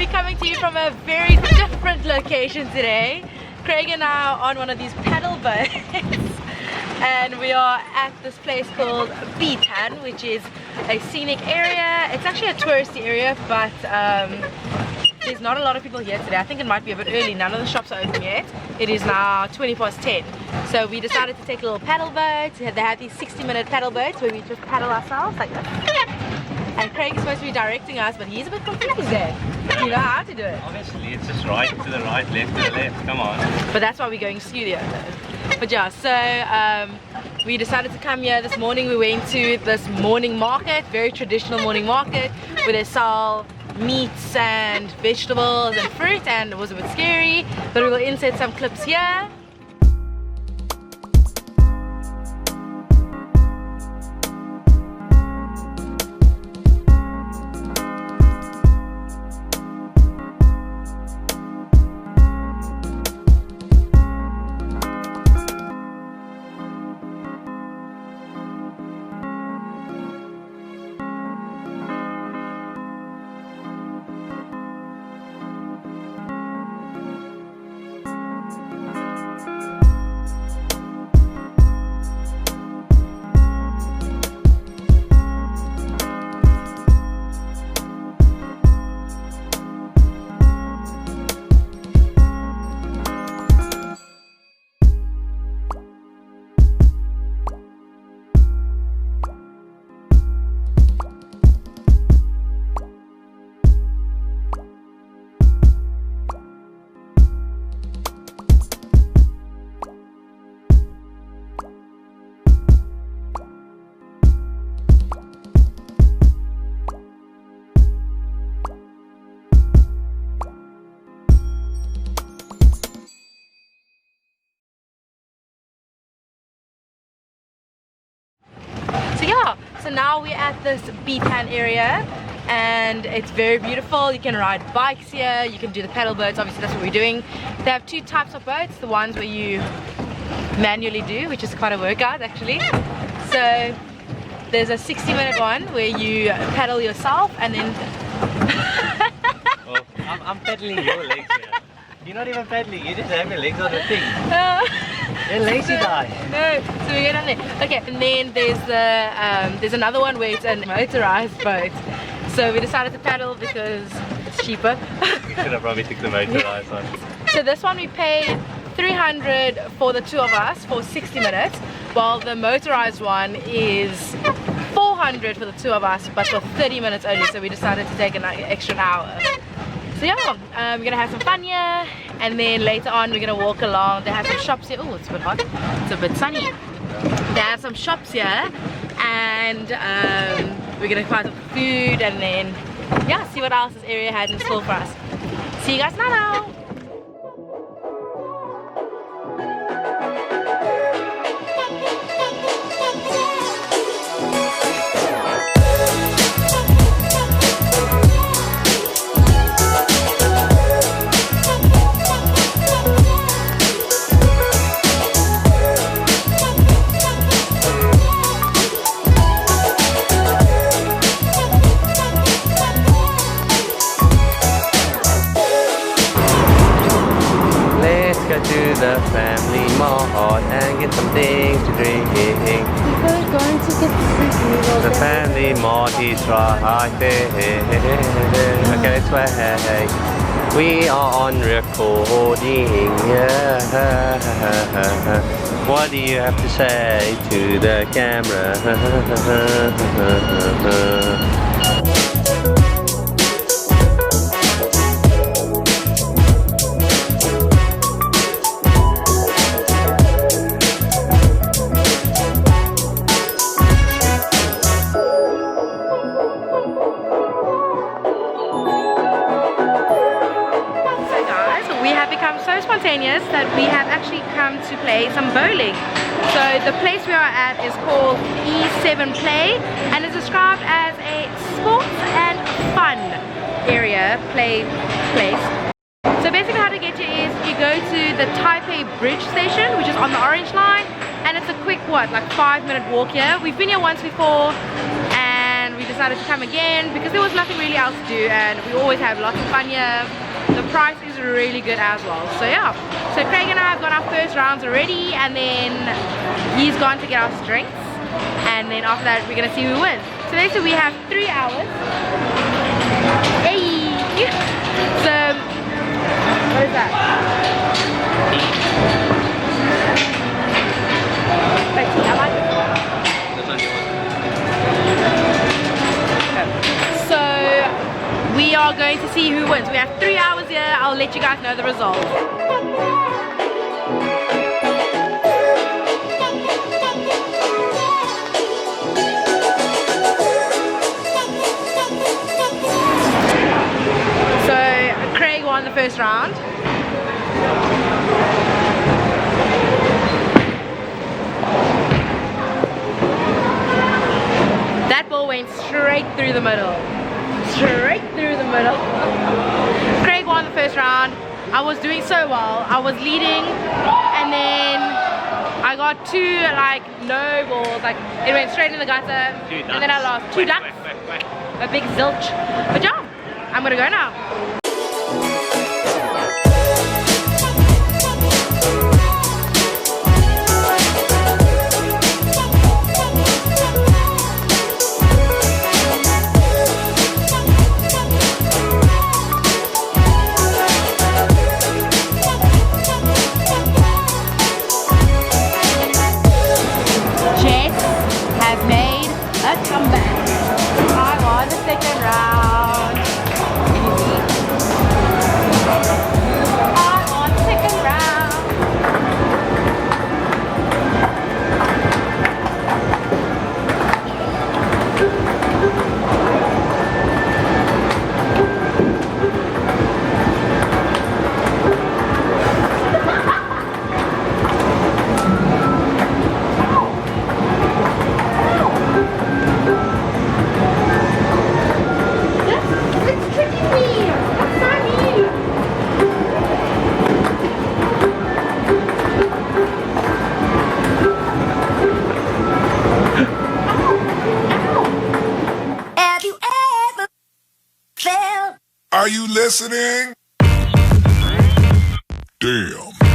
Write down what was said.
we're coming to you from a very different location today. Craig and I are on one of these paddle boats and we are at this place called Bitan, which is a scenic area. It's actually a touristy area, but there's not a lot of people here today. I think it might be a bit early. None of the shops are open yet. It is now 10:20. So we decided to take a little paddle boat. They have these 60-minute paddle boats where we just paddle ourselves like this. And Craig is supposed to be directing us, but he's a bit confused there. You know how to do it. Obviously, it's just right to the right, left to the left. Come on. But that's why we're going studio. But yeah, so we decided to come here this morning. We went to this morning market, very traditional morning market, where they sell meats and vegetables and fruit, and it was a bit scary, but we will insert some clips here. So now we're at this Bitan area and it's very beautiful. You can ride bikes here, you can do the paddle boats, obviously that's what we're doing. They have two types of boats, the ones where you manually do, which is quite a workout actually. So there's a 60-minute one where you paddle yourself and then... Well, I'm paddling your legs here. You're not even paddling, you just have your legs on the thing. You're lazy guy. No, so we get on there. Okay, and then there's another one where it's a motorized boat. So we decided to paddle because it's cheaper. We should have probably took the motorized one. So this one we paid 300 for the two of us for 60 minutes, while the motorized one is 400 for the two of us, but for 30 minutes only. So we decided to take an extra hour. So yeah, we're gonna have some fun here, and then later on we're gonna walk along. They have some shops here. Oh, it's a bit hot. It's a bit sunny. They have some shops here, and we're gonna find some food, and then yeah, see what else this area had in store for us. See you guys now. To the family mart and get some things to drink. We're going to get the The family mart is right there. Okay, let's wait. We are on recording. What do you have to say to the camera? that we have actually come to play some bowling. So the place we are at is called E7 Play and is described as a sports and fun area place. So basically how to get here is you go to the Taipei Bridge station, which is on the orange line, and it's a quick, what, like 5-minute walk here. We've been here once before and we decided to come again because there was nothing really else to do, and we always have lots of fun here. The price is really good as well. So yeah, so Craig and I have got our first rounds already, and then he's gone to get our drinks, and then after that we're gonna see who wins. So basically we have 3 hours. Hey! So what is that? So we are going to see who wins. We have 3 hours here. I'll let you guys know the results. So Craig won the first round. That ball went straight through the middle. Straight through the middle. Craig won the first round. I was doing so well. I was leading, and then I got 2 like no balls. Like it went straight in the gutter, and then I lost 2 ducks. A big zilch. But yeah, I'm gonna go now. Are you listening? Damn.